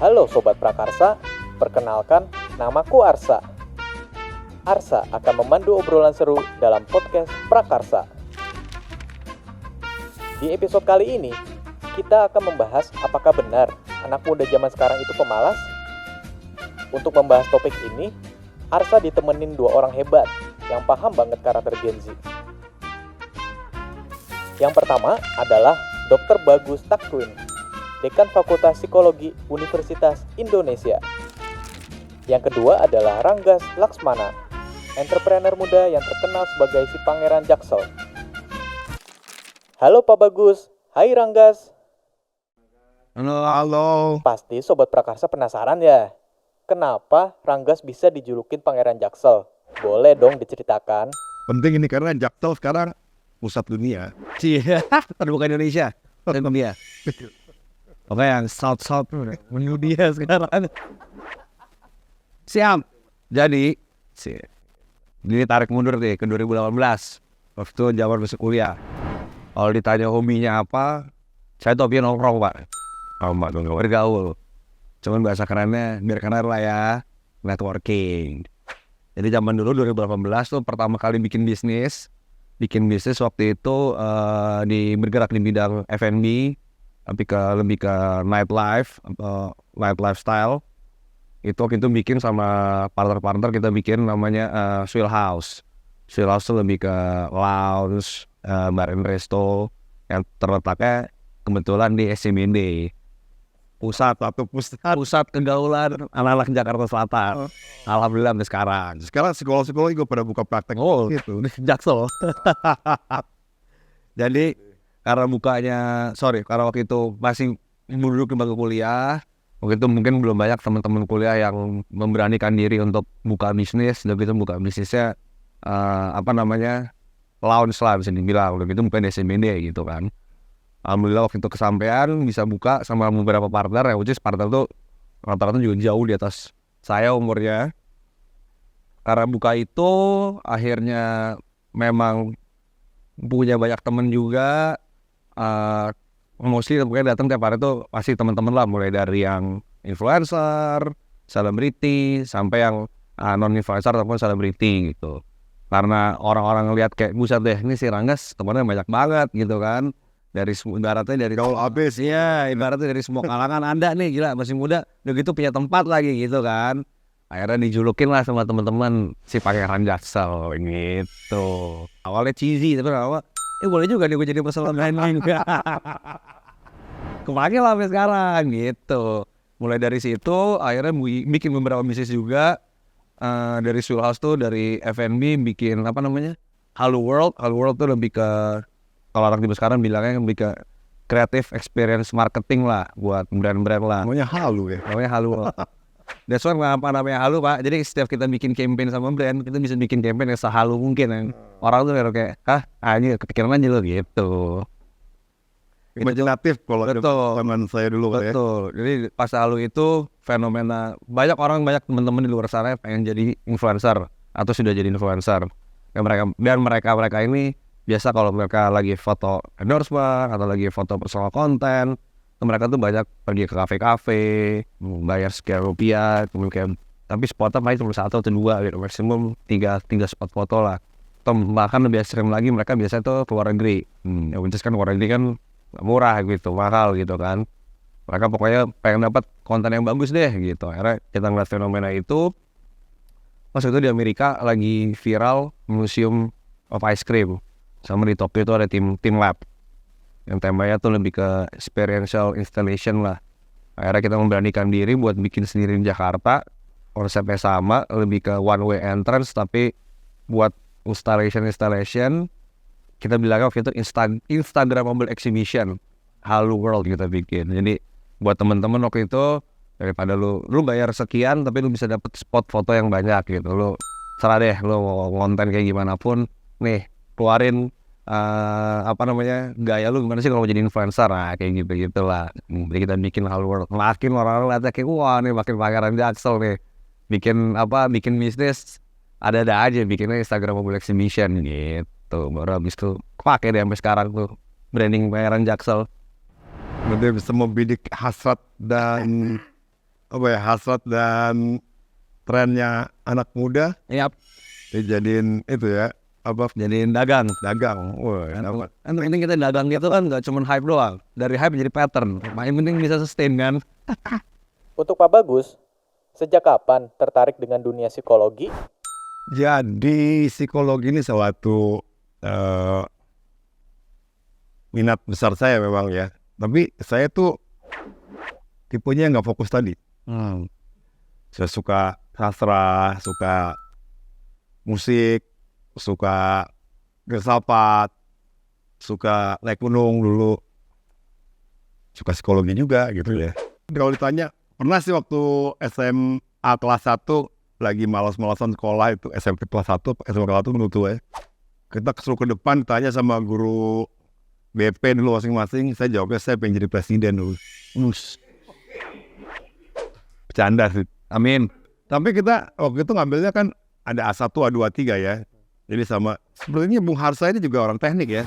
Halo Sobat Prakarsa, perkenalkan namaku Arsa. Arsa akan memandu obrolan seru dalam podcast Prakarsa. Di episode kali ini, kita akan membahas apakah benar anak muda zaman sekarang itu pemalas? Untuk membahas topik ini, Arsa ditemenin dua orang hebat yang paham banget karakter Gen Z. Yang pertama adalah Dr. Bagus Takwin, Dekan Fakultas Psikologi Universitas Indonesia. Yang kedua adalah Ranggas Laksmana, entrepreneur muda yang terkenal sebagai si Pangeran Jaksel. Halo Pak Bagus, hai Ranggas. Halo. Pasti Sobat Prakarsa penasaran ya, kenapa Ranggas bisa dijulukin Pangeran Jaksel? Boleh dong diceritakan? Penting ini karena Jaksel sekarang pusat dunia. Iya, terbuka Indonesia dan dunia. Oke, yang South menu dia sekarang. Siap. Jadi, ini tarik mundur deh ke 2018. Waktu zaman masuk kuliah. Kalau ditanya hobinya apa, saya tuh hobinya nongkrong, Pak. Nongkrong, bergaul. Cuman bahasa kerennya, biar keren lah ya, networking. Jadi zaman dulu 2018 tuh pertama kali bikin bisnis waktu itu bergerak di bidang F&B, tapi lebih ke nightlife atau night lifestyle. Waktu itu bikin sama partner kita bikin namanya Swill House. Swill House tuh lebih ke lounge, bar and resto yang terletaknya kebetulan di SCBD. Pusat kegaulan anak-anak Jakarta Selatan. Alhamdulillah sampai sekarang. Sekarang sekolah-sekolah juga pada buka praktek gitu. Jaksel. Jadi karena waktu itu masih duduk di bangku kuliah, waktu itu mungkin belum banyak teman-teman kuliah yang memberanikan diri untuk buka bisnis. Dan gitu buka bisnisnya lounge lah bisa dibilang. Udah gitu bukan SMBD gitu kan. Alhamdulillah waktu itu kesampaian bisa buka sama beberapa partner, which is partner tuh rata-rata juga jauh di atas saya umurnya. Karena buka itu akhirnya memang punya banyak temen juga. Mostly pokoknya datang tiap hari tuh pasti teman-teman lah, mulai dari yang influencer, selebriti, sampai yang non-influencer ataupun selebriti gitu. Karena orang-orang ngeliat kayak buset deh, ini si Ranggas temennya banyak banget gitu kan. Ibaratnya dari gaul abis. Iya, ibaratnya dari semua kalangan Anda nih, gila masih muda, udah gitu punya tempat lagi gitu kan. Akhirnya dijulukin lah sama teman-teman si Pangeran Jaksel gitu. Awalnya cheesy tapi lama boleh juga nih gue jadi peserta main-main. Kepake lah sampai sekarang gitu. Mulai dari situ akhirnya bikin beberapa bisnis juga. Dari Swill House tuh, dari F&B bikin Halo World. Halo World tuh lebih ke, kalau anak di sekarang bilangnya lebih ke creative experience marketing lah buat brand-brand lah. Namanya Halo ya. Namanya Halo. That's why kenapa namanya Halo, Pak. Jadi setiap kita bikin campaign sama brand, kita bisa bikin campaign yang sehalu mungkin yang orang tuh kayak, ini kepikiran aja lo gitu. Imajinatif kalau zaman saya dulu kan ya. Betul. Jadi pas Halo itu fenomena banyak teman-teman di luar sana pengen jadi influencer atau sudah jadi influencer. Mereka ini biasa kalau mereka lagi foto endorsement atau lagi foto personal content, mereka tuh banyak pergi ke kafe-kafe, bayar sekian rupiah, kemudian tapi spotnya paling cuma 1 atau 2 gitu, maksimum 3 spot foto lah. Atau bahkan lebih ekstrim lagi, mereka biasanya tuh ke luar negeri. Which is kan luar negeri kan murah gitu, mahal gitu kan. Mereka pokoknya pengen dapat konten yang bagus deh gitu. Akhirnya kita ngeliat fenomena itu. Pas itu di Amerika lagi viral Museum of Ice Cream. Sama di Tokyo itu ada tim lab yang temanya tuh lebih ke experiential installation lah. Akhirnya kita memberanikan diri buat bikin sendiri di Jakarta. Konsepnya sama, lebih ke one way entrance, tapi buat installation kita bilangnya waktu itu Instagramable exhibition Halo World kita bikin. Jadi buat teman-teman waktu itu, daripada lu bayar sekian tapi lu bisa dapet spot foto yang banyak gitu, lu serah deh lu mau konten kayak gimana pun, nih keluarin gaya lu gimana sih kalau mau jadi influencer, kayak gitu lah. Jadi kita bikin Halo World, makin orang-orang lihatnya kayak wah nih makin Pangeran Jaksel nih, bikin bisnis ada aja bikinnya Instagramable exhibition gitu. Baru habis itu pakai deh sampai sekarang tuh branding Pangeran Jaksel. Dia bisa membidik hasrat dan hasrat dan trennya anak muda Yap, dijadiin itu ya, jadiin dagang. dagang. Wah, dapat. Kan penting kita dagang gitu kan nggak cuma hype doang. Dari hype jadi pattern. Yang penting bisa sustain kan. Untuk Pak Bagus, sejak kapan tertarik dengan dunia psikologi? Jadi psikologi ini suatu minat besar saya memang ya. Tapi saya tuh tipenya nggak fokus tadi. Saya suka sastra, suka musik, suka filsafat, suka naik gunung dulu, suka psikologi juga gitu ya. Kalau ditanya, pernah sih waktu SMA kelas 1 lagi malas-malasan sekolah itu, SMP kelas 1, SMA kelas 1 menurut ya. Kita kesuruh ke depan tanya sama guru BP dulu masing-masing, saya jawabnya saya pengen jadi presiden dulu. Bercanda sih. Amin. Tapi kita waktu itu ngambilnya kan ada A1, A2, A3 ya. Jadi sama, sebenarnya Bung Harsa ini juga orang teknik ya.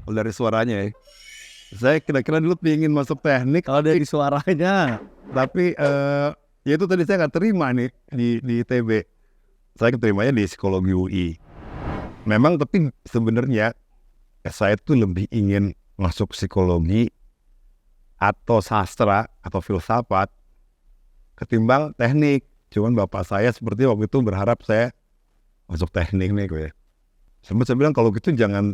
Kalau dari suaranya ya. Saya kira-kira dulu pengen masuk teknik. Kalau dari suaranya. Tapi ya itu tadi saya nggak terima nih di ITB. Saya keterimanya di psikologi UI. Memang tapi sebenarnya saya tuh lebih ingin masuk psikologi atau sastra atau filsafat ketimbang teknik. Cuman bapak saya seperti waktu itu berharap saya masuk teknik nih gue. Sempat saya bilang kalau gitu jangan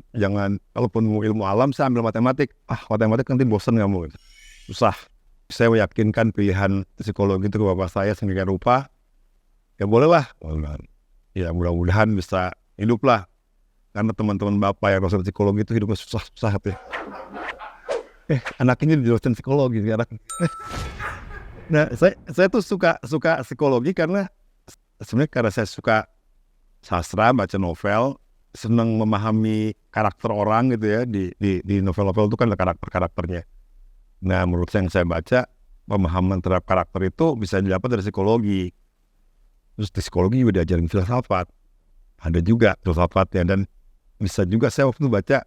kalaupun mau ilmu alam saya ambil matematik. Matematik nanti bosan kamu. Susah. Saya meyakinkan pilihan psikologi itu ke bapak saya sedemikian rupa. Ya bolehlah. Ya mudah-mudahan bisa hidup lah. Karena teman-teman bapak yang dosen psikologi itu hidupnya susah-susah ya. Anak ini di dosen psikologi sekarang. Nah, saya tuh suka psikologi karena sebenarnya karena saya suka sastra, baca novel, senang memahami karakter orang gitu ya, di novel-novel itu kan ada karakter-karakternya. Nah, menurut yang saya baca, pemahaman terhadap karakter itu bisa didapat dari psikologi. Terus di psikologi juga diajarin filsafat. Ada juga filsafatnya dan bisa juga saya waktu itu baca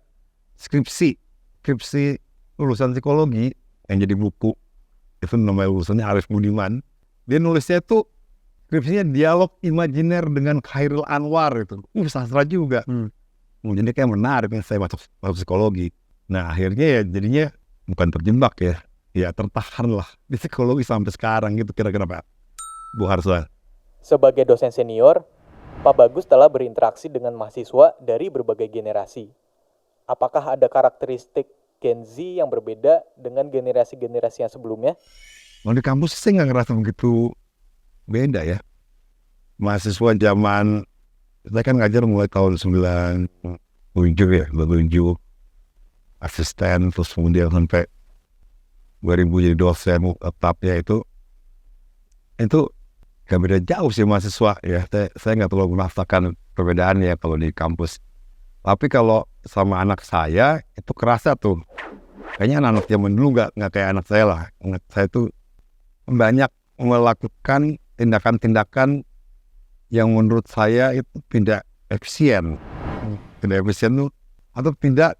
skripsi lulusan psikologi yang jadi buku. Itu namanya lulusannya Arif Budiman. Dia nulisnya tuh skripsinya dialog imajiner dengan Khairil Anwar itu. Sastra juga. Jadi kayak menarik saya masuk psikologi. Nah akhirnya ya jadinya bukan terjebak ya. Ya tertahan lah di psikologi sampai sekarang gitu kira-kira Pak Bu Harsa. Sebagai dosen senior, Pak Bagus telah berinteraksi dengan mahasiswa dari berbagai generasi. Apakah ada karakteristik Gen Z yang berbeda dengan generasi-generasi yang sebelumnya? Di kampus saya nggak ngerasa begitu beda ya. Mahasiswa zaman, saya kan ngajar mulai tahun 97 ya, 27 asisten, terus kemudian sampai 2000 jadi dosen tetapnya itu gak beda jauh sih mahasiswa ya. Saya nggak terlalu merasakan perbedaannya kalau di kampus. Tapi kalau sama anak saya itu kerasa tuh. Kayaknya anak zaman dulu nggak kayak anak saya lah. Anak saya tuh banyak melakukan tindakan-tindakan yang menurut saya itu tidak efisien. Tidak efisien tuh atau tidak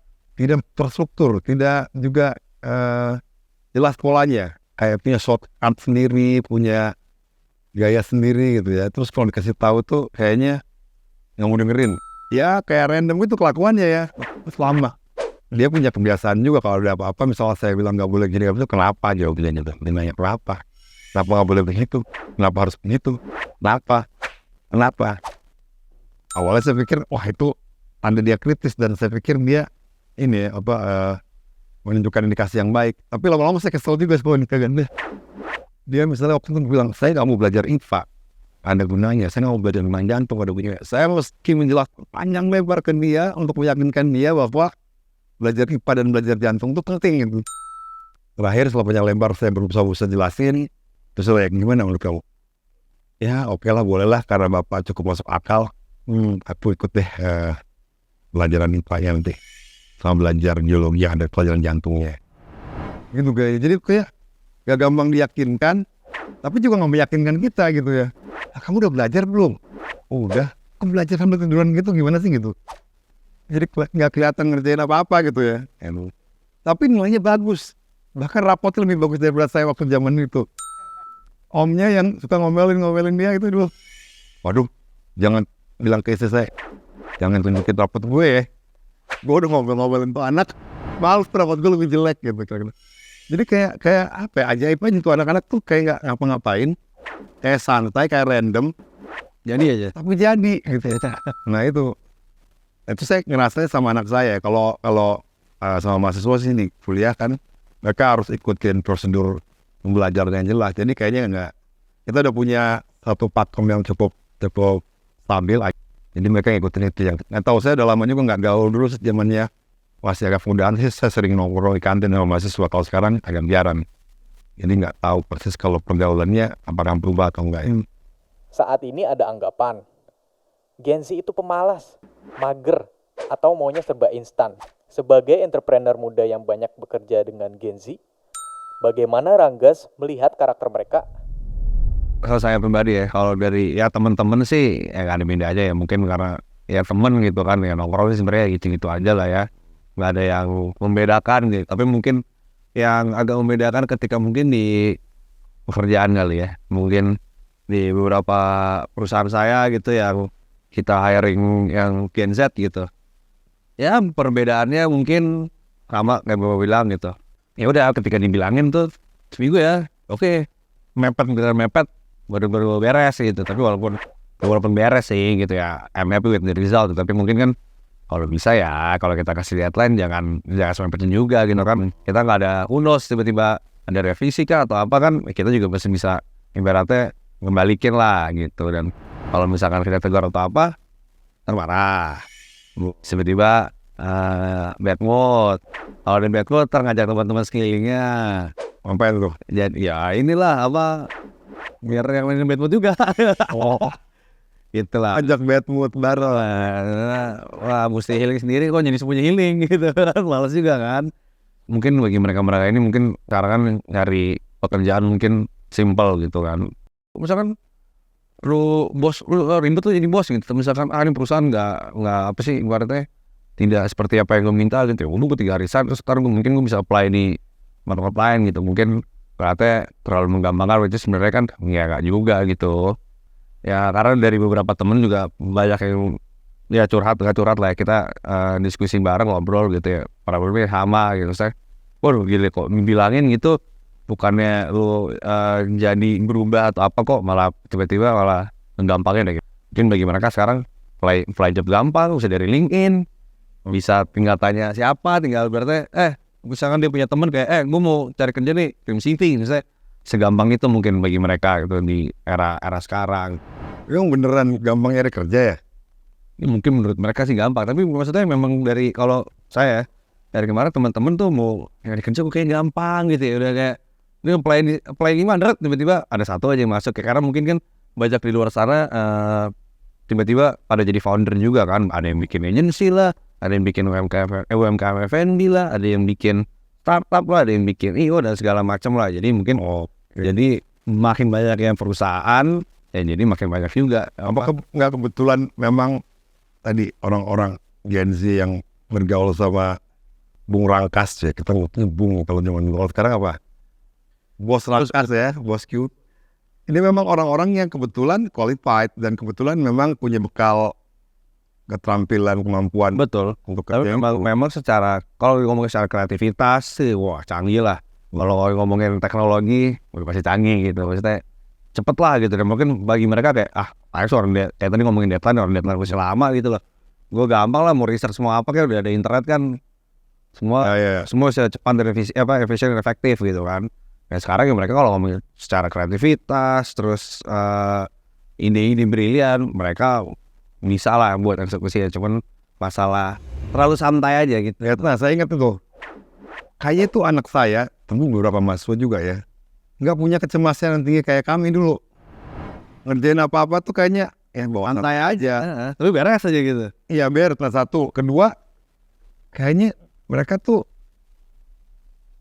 terstruktur, tidak juga jelas polanya. Kayak punya shortcut sendiri, punya gaya sendiri gitu ya. Terus kalau dikasih tahu tuh kayaknya nggak mau dengerin. Ya kayak random itu kelakuannya ya. Terus lama. Dia punya kebiasaan juga kalau ada apa-apa. Misalnya saya bilang nggak boleh gini, itu kenapa jawabnya gitu. Dia nanya kenapa? Kenapa nggak boleh begitu? Kenapa harus begitu? Kenapa? Awalnya saya pikir wah itu tanda dia kritis dan saya pikir dia ini menunjukkan indikasi yang baik. Tapi lama-lama saya kesel juga sebenarnya kagak. Dia misalnya waktu itu bilang saya nggak mau belajar IPA. Ada gunanya, saya nggak mau belajar tentang jantung, ada gunanya. Saya mesti menjelaskan panjang lebar ke dia untuk meyakinkan dia bahwa belajar IPA dan belajar jantung itu penting gitu. Terakhir setelah panjang lebar saya berusaha jelasin, terus saya gimana menurut kamu? Ya oke lah, boleh lah karena Bapak cukup masuk akal. Aku ikut deh pelajaran IPA-nya nanti. Sama belajar biologi yang ada pelajaran jantungnya. Gitu guys, jadi kayak gak gampang diyakinkan, tapi juga gak meyakinkan kita gitu ya. Kamu udah belajar belum? Udah. Kamu belajar sambil tiduran gitu gimana sih gitu? Jadi gak kelihatan ngerjain apa-apa gitu ya. Tapi nilainya bagus. Bahkan rapotnya lebih bagus daripada saya waktu zaman itu. omnya yang suka ngomelin dia itu dulu. Waduh, jangan bilang ke istri saya, jangan tunjukin rapot gue ya. Gue udah ngomelin tuh anak, males rapot gue lebih jelek gitu. Jadi kayak apa ya, ajaib aja tuh anak-anak tuh kayak nggak ngapa-ngapain, kayak santai, kayak random, Jadi aja. tapi jadi gitu ya. Nah itu saya ngerasanya sama anak saya. Kalau sama mahasiswa sih di kuliah kan, mereka harus ikutin prosedur belajar yang jelas. Jadi kayaknya nggak, kita udah punya satu pakem yang cukup stabil. Jadi mereka ngikutin itu yang. Nggak tahu, saya udah lama juga nggak gaul. Dulu zamannya masih agak mudaan sih, saya sering nongkrong di kantin sama mahasiswa. Kalau sekarang agak jarang. Jadi nggak tahu persis kalau pergaulannya apakah berubah atau enggak. Saat ini ada anggapan, Gen Z itu pemalas, mager, atau maunya serba instan. Sebagai entrepreneur muda yang banyak bekerja dengan Gen Z, bagaimana Ranggas melihat karakter mereka? Kalau saya pribadi ya, kalau dari ya teman-teman sih ya nggak ada beda aja ya, mungkin karena ya temen gitu kan, ya nongkrong sih sebenarnya gitu-gitu aja lah ya, nggak ada yang membedakan gitu. Tapi mungkin yang agak membedakan ketika mungkin di pekerjaan kali ya, mungkin di beberapa perusahaan saya gitu yang kita hiring yang Gen Z gitu, ya perbedaannya mungkin sama kayak Bapak bilang gitu. Ya udah ketika dibilangin tuh seminggu ya, oke, mepet baru beres gitu. Tapi walaupun beres sih gitu ya, I'm happy with the result. Tapi mungkin kan kalau bisa ya, kalau kita kasih deadline jangan sampai mepet juga gitu kan. Kita nggak ada unos tiba-tiba ada revisi kah atau apa kan, kita juga masih bisa ibaratnya ngembalikin lah gitu. Dan kalau misalkan kita tegur atau apa, marah. Tiba-tiba bad mood. Kalau ada bad mood, ngajak teman-teman sekelilingnya. Ngapain tuh? Jadi ya inilah apa, biar yang mainin bad mood juga. Oh, Itulah. ajak bad mood bareng. Wah, mesti healing sendiri kok jadi semuanya healing gitu kan. Males juga kan. Mungkin bagi mereka ini mungkin sekarang kan nyari pekerjaan mungkin simple gitu kan. Misalkan lu ribet tuh jadi bos gitu. Misalkan ini perusahaan nggak apa sih ibaratnya tidak seperti apa yang gue minta gitu. Udah gue 3 hari terus sekarang mungkin gue bisa apply di tempat lain gitu. Mungkin katanya terlalu menggampangkan, which is sebenarnya kan ya nggak juga gitu. Ya karena dari beberapa temen juga banyak yang ya curhat lah ya. Kita diskusi bareng, ngobrol gitu ya, para berbeda sama gitu. Saya waduh gila kok bilangin gitu, bukannya lu jadi berubah atau apa, kok malah tiba-tiba malah menggampangin deh gitu. Mungkin bagi mereka sekarang apply job gampang, bisa dari LinkedIn, bisa tinggal tanya siapa, tinggal berarti misalkan dia punya temen kayak gue mau cari kerja nih, kirim CV misalnya. Segampang itu mungkin bagi mereka gitu di era sekarang. Yang beneran gampang nyari kerja ya? Ini mungkin menurut mereka sih gampang, tapi maksudnya memang dari kalau saya dari kemarin teman-teman tuh mau nyari kerja kayak gampang gitu ya, udah kayak ini apply 500 tiba-tiba ada satu aja yang masuk ya, karena mungkin kan banyak di luar sana tiba-tiba pada jadi founder juga kan, ada yang bikin agency lah, ada yang bikin UMKM F&B lah, ada yang bikin startup lah, ada yang bikin IO dan segala macam lah. Jadi mungkin jadi makin banyak yang perusahaan ya, jadi makin banyak juga. Apakah nggak kebetulan memang tadi orang-orang Gen Z yang bergaul sama Bung Rangkas ya, kita ngomongnya Bung kalau zaman dulu, sekarang apa? Bos Rangkas ya, Bos Q. Ini memang orang-orang yang kebetulan qualified dan kebetulan memang punya bekal keterampilan, kemampuan. Betul. Untuk Tapi kerja. memang secara, kalau ngomongin secara kreativitas sih, wah canggih lah. Kalau ngomongin teknologi, udah pasti canggih gitu. Maksudnya cepet lah gitu. Dan mungkin bagi mereka kayak, kayak tadi ngomongin deadline masih lama gitu loh. Gue gampang lah mau research semua apa, kan udah ada internet kan. Semua semua bisa cepat dan efisien dan efektif gitu kan. Nah sekarang ya mereka kalau ngomongin secara kreativitas, terus ide-ide brilian, mereka bisa lah buat eksekusi ya. Cuman masalah terlalu santai aja gitu. Ya, nah saya ingat itu, kayaknya tuh anak saya, tentu beberapa mahasiswa juga ya, nggak punya kecemasan yang tinggi kayak kami dulu. Ngerjain apa-apa tuh kayaknya bawa santai aja. Tapi beres aja gitu. Iya beres. Nah satu, kedua, kayaknya mereka tuh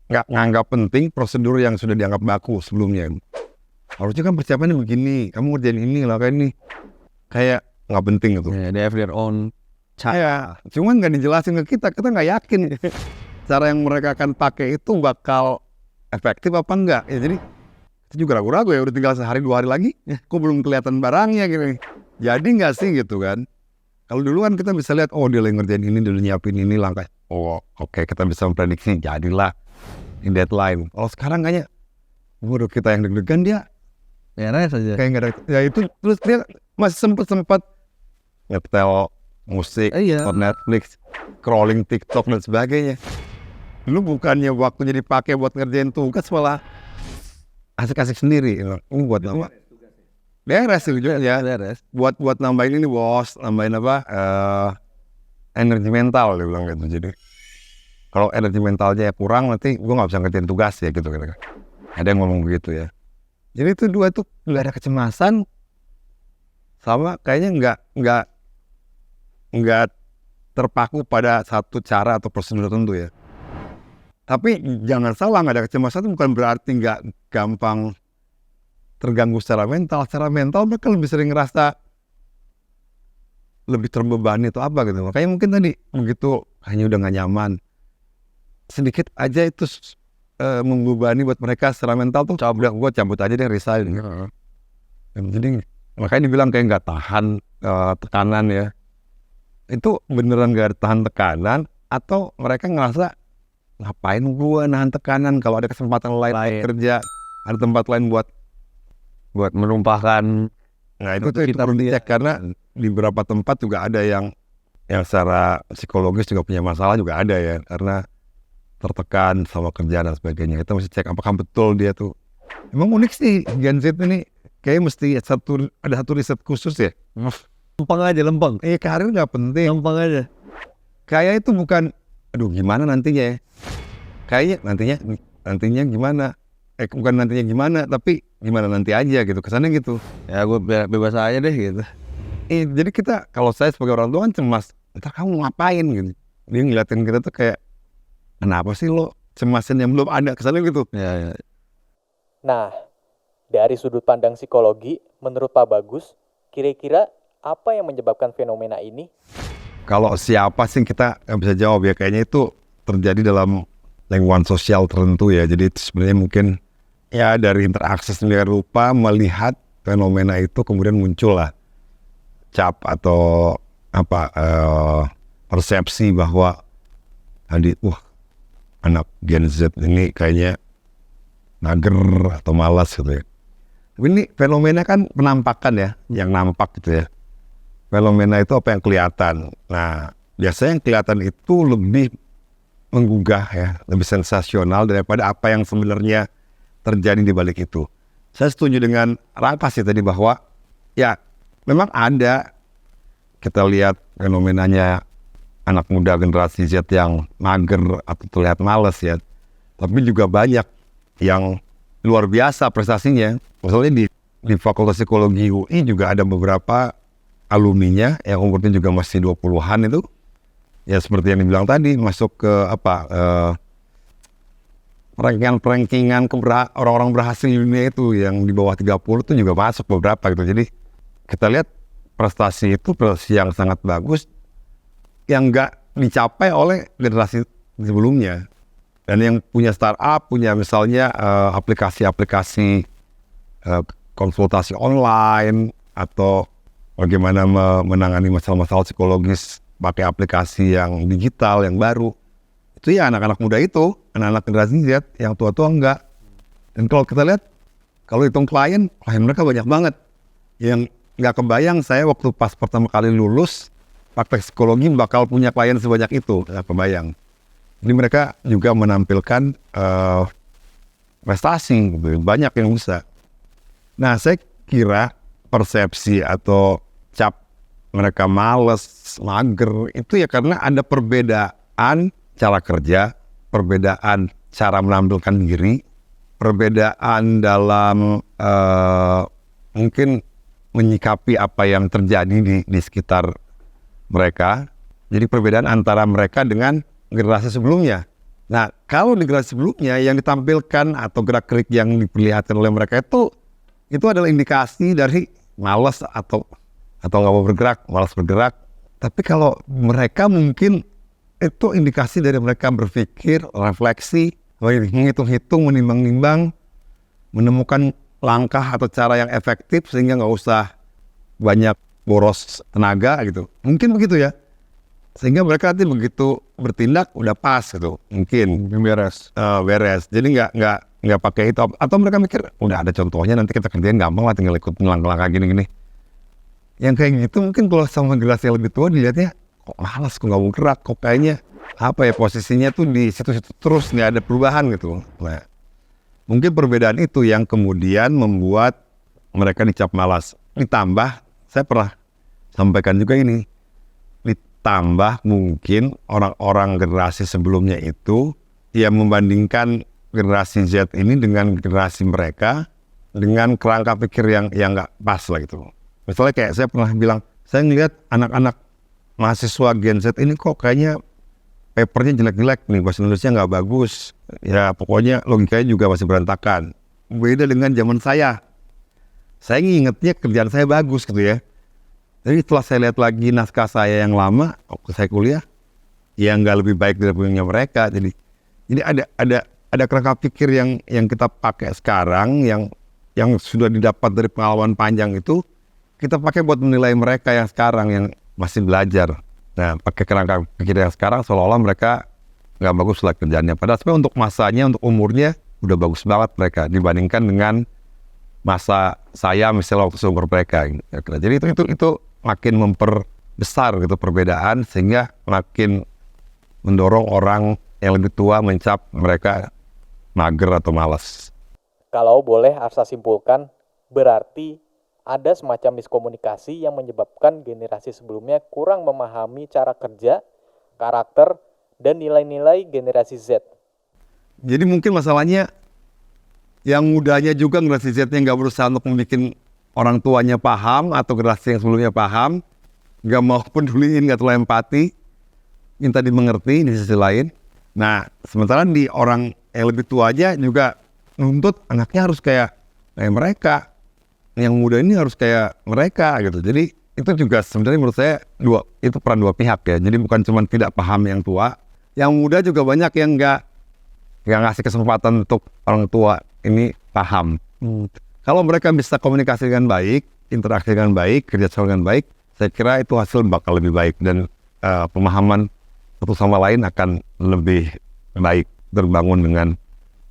nggak nganggap penting prosedur yang sudah dianggap baku sebelumnya. Harusnya kan persiapannya begini, kamu ngerjain ini lah, kayak ini, kayak nggak penting itu. They have their own Ya, cuman nggak dijelasin ke kita nggak yakin cara yang mereka akan pakai itu bakal efektif apa enggak. Ya, jadi itu juga ragu-ragu ya, udah tinggal sehari 2 hari lagi, kok belum kelihatan barangnya gini. Jadi nggak sih gitu kan? Kalau dulu kan kita bisa lihat, oh dia lagi ngerjain ini, dia nyiapin ini langkah. Oh oke, kita bisa memprediksi, jadilah in deadline. Kalau sekarang kayaknya, waduh kita yang deg-degan dia Beres aja. kayak nggak ada. Ya itu terus dia masih sempat nyetel musik, Iya. nonton Netflix, scrolling TikTok dan sebagainya. Dulu bukannya waktunya dipakai buat ngerjain tugas, malah asik-asik sendiri. Ini buat apa? Beres juga ya. Beres. Buat nambahin ini bos, nambahin apa? Energi mental dia bilang gitu. Jadi kalau energi mentalnya kurang nanti gue nggak bisa ngerjain tugas ya gitu. Ada yang ngomong begitu ya. Jadi itu dua tuh nggak ada kecemasan, sama kayaknya nggak terpaku pada satu cara atau prosedur tertentu ya. Tapi jangan salah, nggak ada kecemasan itu bukan berarti nggak gampang terganggu secara mental. Secara mental mereka lebih sering ngerasa lebih terbebani atau apa gitu. Makanya mungkin tadi begitu hanya udah nggak nyaman, sedikit aja itu membebani buat mereka secara mental tuh. Udah gue cabut aja deh, resign. Jadi makanya dibilang kayak nggak tahan tekanan ya. Itu beneran nggak tahan tekanan atau mereka ngerasa ngapain gua nahan tekanan kalau ada kesempatan lain kerja, ada tempat lain buat menumpahkan. Nah itu perlu dicek karena di beberapa tempat juga ada yang secara psikologis juga punya masalah juga ada ya, karena tertekan sama kerjaan dan sebagainya. Kita mesti cek apakah betul dia tuh. Emang unik sih Gen Z ini, kayak mesti ada satu riset khusus ya. Lempeng. Karir nggak penting. Lempeng aja. Kayak itu bukan, aduh gimana nantinya ya. Kayaknya nantinya gimana. Bukan nantinya gimana, tapi gimana nanti aja gitu. Kesannya gitu. Ya gue bebas aja deh gitu. Jadi kita, kalau saya sebagai orang tua kan cemas, ntar kamu ngapain gitu. Dia ngeliatin kita tuh kayak, kenapa sih lo cemasin yang belum ada, kesannya gitu. Ya. Nah, dari sudut pandang psikologi, menurut Pak Bagus, kira-kira apa yang menyebabkan fenomena ini? Kalau siapa sih kita nggak bisa jawab ya, kayaknya itu terjadi dalam lingkungan sosial tertentu ya. Jadi itu sebenarnya mungkin ya dari interaksi sendiri rupa melihat fenomena itu, kemudian muncul lah cap atau apa persepsi bahwa anak Gen Z ini kayaknya mager atau malas gitu ya. Tapi ini fenomena kan penampakan ya, yang nampak gitu ya. Fenomena itu apa yang kelihatan. Nah, biasanya yang kelihatan itu lebih menggugah ya, lebih sensasional daripada apa yang sebenarnya terjadi di balik itu. Saya setuju dengan Rangkas ya tadi bahwa ya memang ada, kita lihat fenomenanya anak muda generasi Z yang mager atau terlihat malas ya. Tapi juga banyak yang luar biasa prestasinya. Misalnya di Fakultas Psikologi UI juga ada beberapa alumninya yang umurnya juga masih 20-an itu. Ya seperti yang dibilang tadi, masuk ke rankingan orang-orang berhasil di dunia itu yang di bawah 30 itu juga masuk beberapa gitu. Jadi kita lihat prestasi itu prestasi yang sangat bagus yang nggak dicapai oleh generasi sebelumnya. Dan yang punya startup, punya misalnya aplikasi-aplikasi konsultasi online atau bagaimana menangani masalah-masalah psikologis pakai aplikasi yang digital, yang baru. Itu ya anak-anak muda itu, anak-anak generasi Z, yang tua-tua enggak. Dan kalau kita lihat, kalau hitung klien mereka banyak banget. Yang nggak kebayang saya waktu pas pertama kali lulus, praktek psikologi bakal punya klien sebanyak itu, nggak kebayang. Jadi mereka juga menampilkan prestasi, gitu. Banyak yang bisa. Nah, saya kira persepsi atau cap mereka males, mager, itu ya karena ada perbedaan cara kerja, perbedaan cara menampilkan diri, perbedaan dalam mungkin menyikapi apa yang terjadi di sekitar mereka. Jadi perbedaan antara mereka dengan generasi sebelumnya. Nah, kalau di generasi sebelumnya yang ditampilkan atau gerak-gerik yang diperlihatkan oleh mereka itu adalah indikasi dari malas atau nggak mau bergerak, malas bergerak. Tapi kalau mereka mungkin itu indikasi dari mereka berpikir, refleksi, menghitung-hitung, menimbang-nimbang, menemukan langkah atau cara yang efektif sehingga nggak usah banyak boros tenaga gitu. Mungkin begitu ya. Sehingga mereka nanti begitu bertindak udah pas gitu. Mungkin beres. beres. Jadi nggak pakai itu. Atau mereka mikir udah ada contohnya nanti kita kerjain gampang lah tinggal ikut langkah-langkah gini-gini. Yang kayak gitu mungkin kalau sama generasi yang lebih tua dilihatnya kok malas, kok nggak mau gerak, kok kayaknya apa ya posisinya tuh di situ-situ terus nggak ada perubahan gitu. Nah, mungkin perbedaan itu yang kemudian membuat mereka dicap malas. Ditambah, saya pernah sampaikan juga ini, ditambah mungkin orang-orang generasi sebelumnya itu yang membandingkan generasi Z ini dengan generasi mereka dengan kerangka pikir yang nggak pas lah gitu. Misalnya kayak saya pernah bilang, saya ngelihat anak-anak mahasiswa Gen Z ini kok kayaknya papernya jelek-jelek nih, bahasa Indonesia nggak bagus. Ya pokoknya logikanya juga masih berantakan. Beda dengan zaman saya. Saya ngingetnya kerjaan saya bagus gitu ya. Jadi setelah saya lihat lagi naskah saya yang lama, waktu saya kuliah, ya nggak lebih baik dari punya mereka. Jadi ada kerangka pikir yang kita pakai sekarang, yang sudah didapat dari pengalaman panjang itu, kita pakai buat menilai mereka yang sekarang yang masih belajar. Nah, pakai kerangka pikir yang sekarang seolah-olah mereka nggak bagus lah kerjaannya. Padahal sebenarnya untuk masanya, untuk umurnya udah bagus banget mereka dibandingkan dengan masa saya misalnya waktu seumur mereka. Jadi itu makin memperbesar gitu perbedaan sehingga makin mendorong orang yang lebih tua mencap mereka mager atau malas. Kalau boleh Arsa simpulkan, berarti ada semacam miskomunikasi yang menyebabkan generasi sebelumnya kurang memahami cara kerja, karakter, dan nilai-nilai generasi Z. Jadi mungkin masalahnya yang mudanya juga generasi Z-nya nggak berusaha untuk membuat orang tuanya paham atau generasi yang sebelumnya paham, nggak mau peduliin, nggak terlalu empati, minta dimengerti di sisi lain. Nah, sementara di orang yang lebih tua aja juga nuntut anaknya harus kayak mereka. Yang muda ini harus kayak mereka gitu. Jadi itu juga sebenarnya menurut saya itu peran dua pihak ya. Jadi bukan cuma tidak paham yang tua, yang muda juga banyak yang nggak ngasih kesempatan untuk orang tua ini paham. Kalau mereka bisa komunikasi dengan baik, interaksi dengan baik, kerja sama dengan baik, saya kira itu hasil bakal lebih baik dan pemahaman satu sama lain akan lebih baik, terbangun dengan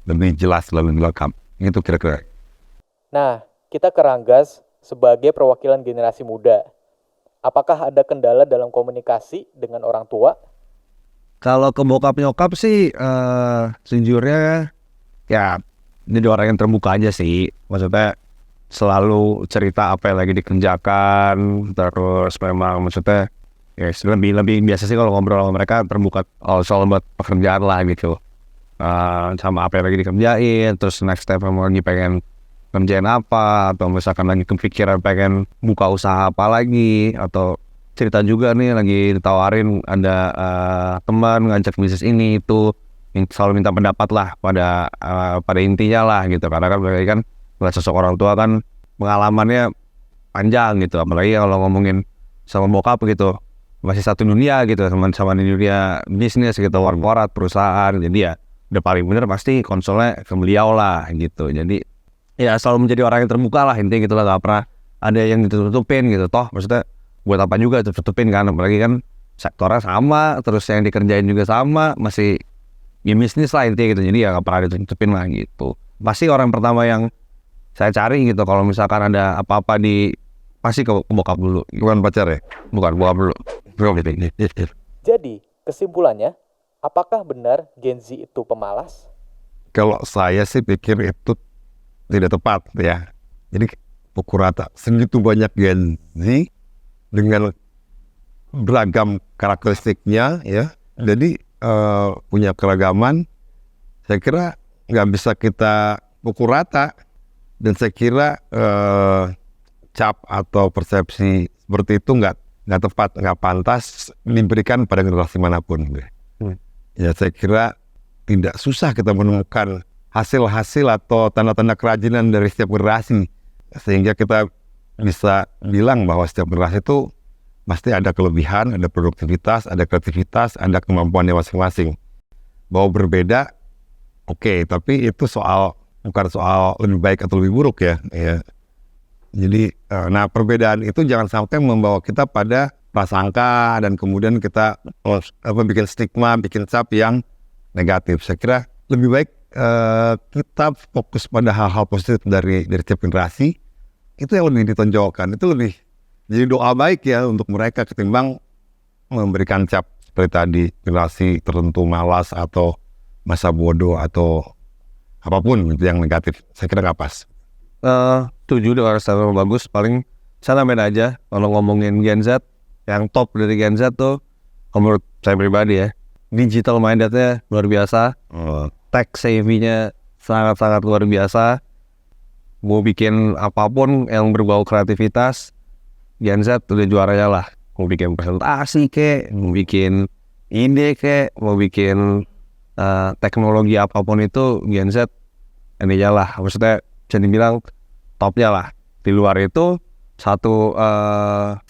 lebih jelas, lebih lengkap. Itu kira-kira. Nah, kita ke Ranggas sebagai perwakilan generasi muda. Apakah ada kendala dalam komunikasi dengan orang tua? Kalau ke bokap nyokap sih sejujurnya ya jadi orang yang terbuka aja sih. Maksudnya selalu cerita apa yang lagi dikerjakan, terus memang maksudnya ya lebih biasa sih kalau ngobrol sama mereka terbuka soal buat pekerjaan lah gitu. Sama apa yang lagi dikerjain, terus next step mau lagi pengen kerjain apa, atau misalkan lagi kepikiran pengen buka usaha apa lagi, atau cerita juga nih lagi ditawarin ada teman ngajak bisnis ini itu, selalu minta pendapat lah pada intinya lah gitu. Karena kan mereka kan ngeliat sosok orang tua kan pengalamannya panjang gitu, apalagi kalau ngomongin sama bokap gitu masih satu dunia gitu, sama di dunia bisnis gitu, korporat, perusahaan. Jadi ya udah paling bener pasti konsolnya ke beliau lah gitu. Jadi ya selalu menjadi orang yang terbuka lah intinya gitu lah, gak pernah ada yang ditutupin gitu. Toh maksudnya buat apa juga tutupin kan, apalagi kan sektornya sama, terus yang dikerjain juga sama, masih ya bisnis lah intinya gitu. Jadi ya gak pernah ditutupin lah gitu. Pasti orang pertama yang saya cari gitu kalau misalkan ada apa-apa pasti ke bokap dulu. Bukan pacar ya? Bukan, bokap dulu. Jadi kesimpulannya, apakah benar Gen Z itu pemalas? Kalau saya sih pikir itu tidak tepat ya. Jadi pukul rata segitu banyak Gen Z dengan beragam karakteristiknya ya. Jadi punya keragaman. Saya kira nggak bisa kita pukul rata, dan saya kira cap atau persepsi seperti itu nggak tepat, nggak pantas diberikan pada generasi manapun. Ya saya kira tidak susah kita menemukan hasil-hasil atau tanda-tanda kerajinan dari setiap generasi, sehingga kita bisa bilang bahwa setiap generasi itu pasti ada kelebihan, ada produktivitas, ada kreativitas, ada kemampuannya masing-masing. Bahwa berbeda, oke, tapi itu soal bukan soal lebih baik atau lebih buruk ya. Jadi, nah perbedaan itu jangan sampai membawa kita pada prasangka dan kemudian kita bikin stigma, bikin cap yang negatif. Saya kira lebih baik kita fokus pada hal-hal positif dari tiap generasi. Itu yang lebih ditonjolkan. Itu lebih jadi doa baik ya untuk mereka ketimbang memberikan cap seperti tadi, generasi tertentu malas atau masa bodoh atau apapun itu yang negatif. Saya kira nggak pas. Setuju dengan statement bagus. Paling saya nambahin aja kalau ngomongin Gen Z, yang top dari Gen Z tuh menurut saya pribadi ya, digital mindednya luar biasa, tech savvy-nya sangat-sangat luar biasa. Mau bikin apapun yang berbau kreativitas, Gen Z udah juaranya lah. Mau bikin presentasi kek, mau bikin ide kek, mau bikin teknologi apapun itu Gen Z ininya lah. Maksudnya bisa dibilang topnya lah. Di luar itu satu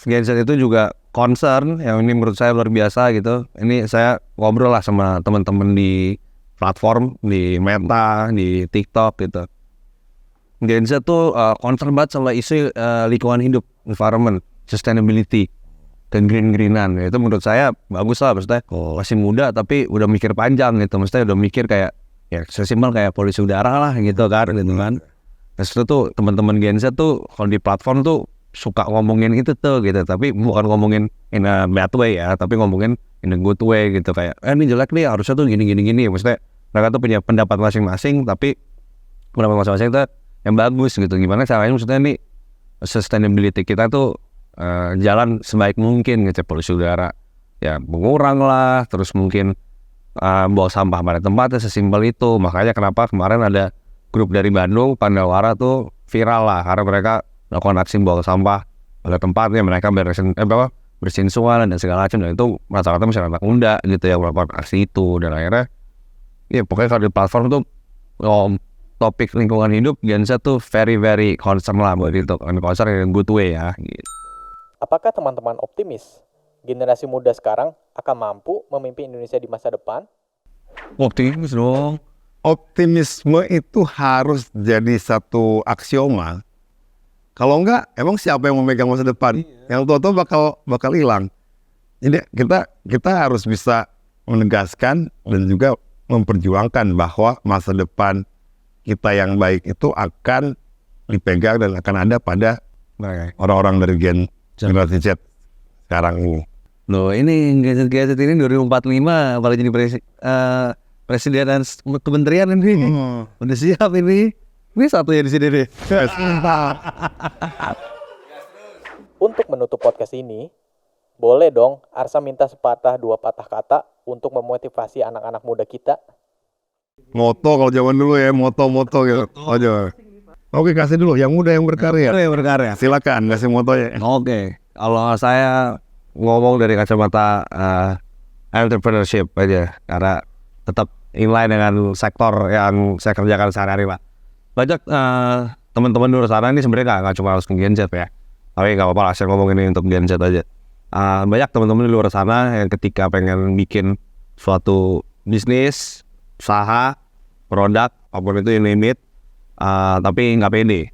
Gen Z itu juga concern yang ini menurut saya luar biasa gitu. Ini saya ngobrol lah sama teman-teman di platform, di Meta, di TikTok gitu. Gen Z tuh concern banget sama isu lingkungan hidup, environment, sustainability, dan green-greenan. Itu menurut saya bagus lah, maksudnya masih muda tapi udah mikir panjang gitu. Maksudnya udah mikir kayak ya sesimpel kayak polusi udara lah gitu kan. Terus itu tuh teman-teman Gen Z tuh kalau di platform tuh suka ngomongin itu tuh gitu, tapi bukan ngomongin in a bad way ya, tapi ngomongin in a good way gitu, kayak ini jelek nih, harusnya tuh gini. Maksudnya mereka tuh punya pendapat masing-masing, tapi pendapat masing-masing itu yang bagus gitu. Gimana caranya maksudnya nih sustainability kita tuh jalan sebaik mungkin, ngecek polusi udara ya mengurang lah, terus mungkin bawa sampah pada tempatnya, sesimpel itu. Makanya kenapa kemarin ada grup dari Bandung, Pandawara tuh viral lah, karena mereka melakukan aksi buang sampah pada tempatnya, mereka bersihin sungai dan segala macam, dan itu rata-rata masyarakat muda gitu yang melakukan aksi itu. Dan akhirnya ya pokoknya kalau di platform tuh topik lingkungan hidup Gen Z tuh very concern lah buat itu, concern in a good way ya gitu. Apakah teman-teman optimis generasi muda sekarang akan mampu memimpin Indonesia di masa depan? Optimis dong. Optimisme itu harus jadi satu aksioma. Kalau enggak, emang siapa yang memegang masa depan? Yang tua-tua bakal hilang. Jadi kita harus bisa menegaskan dan juga memperjuangkan bahwa masa depan kita yang baik itu akan dipegang dan akan ada pada orang-orang dari generasi Z sekarang ini. Loh ini Gen Z ini 2045 apalagi jadi presiden dan kementerian ini. Udah siap ini. Ini satu ya di sini deh. Untuk menutup podcast ini, boleh dong Arsa minta sepatah dua patah kata untuk memotivasi anak-anak muda kita. Moto kalau zaman dulu ya, moto gitu. Oke, kasih dulu yang muda yang berkarya. Silakan kasih motonya. Oke. Kalau saya ngomong dari kacamata entrepreneurship aja, karena tetap inline dengan sektor yang saya kerjakan sehari-hari Pak. Banyak teman-teman di luar sana ini sebenarnya nggak cuma harus Gen Z ya, tapi nggak apa-apa lah saya ngomong ini untuk Gen Z aja. Banyak teman-teman di luar sana yang ketika pengen bikin suatu bisnis, usaha, produk, apapun itu yang limit, tapi nggak pede.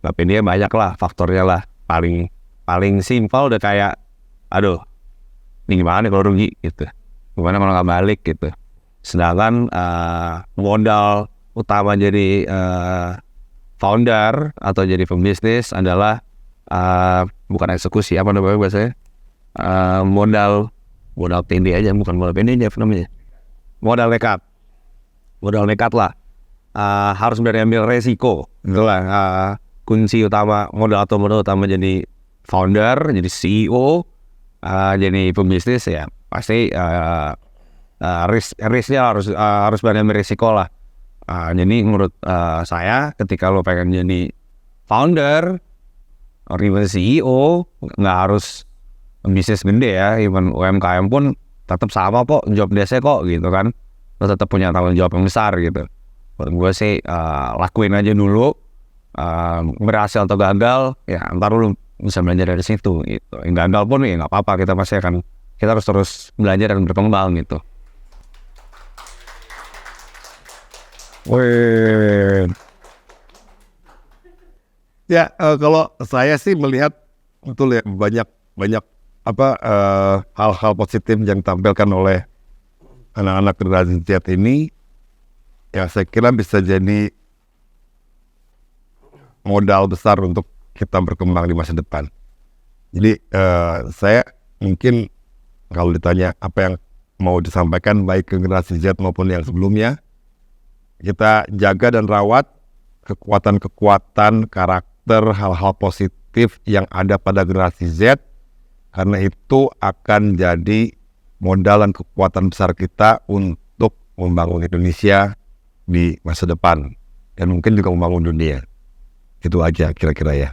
Nggak pede banyak lah faktornya lah. Paling simpel udah kayak, aduh, ini gimana nih kalau rugi gitu, gimana kalau nggak balik gitu. Sedangkan modal utama jadi founder atau jadi pembisnis adalah bukan eksekusi, apa namanya bahasanya, modal tinggi aja, bukan modal pendek aja namanya, modal nekat lah. Harus berani ambil resiko, itulah kunci utama modal utama jadi founder, jadi CEO, jadi pembisnis ya pasti risknya harus berani ambil resiko lah. Jadi menurut saya ketika lo pengen jadi founder atau even CEO, nggak harus bisnis gede ya, even UMKM pun tetap sama kok job desk-nya kok gitu kan, lo tetap punya tanggung jawab yang besar gitu. Menurut gue sih lakuin aja dulu, berhasil atau gagal ya ntar lu bisa belajar dari situ gitu. Yang gagal pun ya nggak apa-apa, kita harus terus belajar dan berkembang gitu. Wih. Ya, kalau saya sih melihat betul ya banyak hal-hal positif yang ditampilkan oleh anak-anak generasi Z ini, ya saya kira bisa jadi modal besar untuk kita berkembang di masa depan. Jadi saya mungkin kalau ditanya apa yang mau disampaikan baik ke generasi Z maupun yang sebelumnya, kita jaga dan rawat kekuatan-kekuatan karakter, hal-hal positif yang ada pada generasi Z, karena itu akan jadi modal dan kekuatan besar kita untuk membangun Indonesia di masa depan dan mungkin juga membangun dunia. Itu aja kira-kira ya.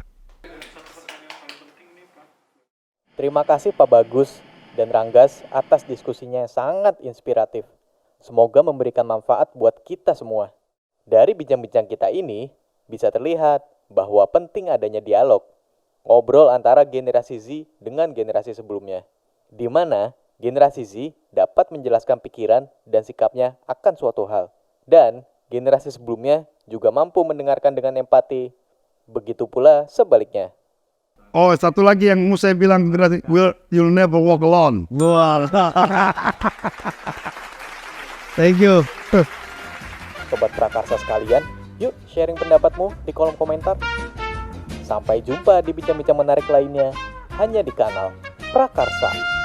Terima kasih Pak Bagus dan Ranggas atas diskusinya yang sangat inspiratif. Semoga memberikan manfaat buat kita semua. Dari bincang-bincang kita ini, bisa terlihat bahwa penting adanya dialog, ngobrol antara generasi Z dengan generasi sebelumnya, di mana generasi Z dapat menjelaskan pikiran dan sikapnya akan suatu hal, dan generasi sebelumnya juga mampu mendengarkan dengan empati. Begitu pula sebaliknya. Oh, satu lagi yang mau saya bilang, you'll never walk alone. Wah. Thank you. Sobat Prakarsa sekalian, yuk sharing pendapatmu di kolom komentar. Sampai jumpa di bincang-bincang menarik lainnya, hanya di kanal Prakarsa.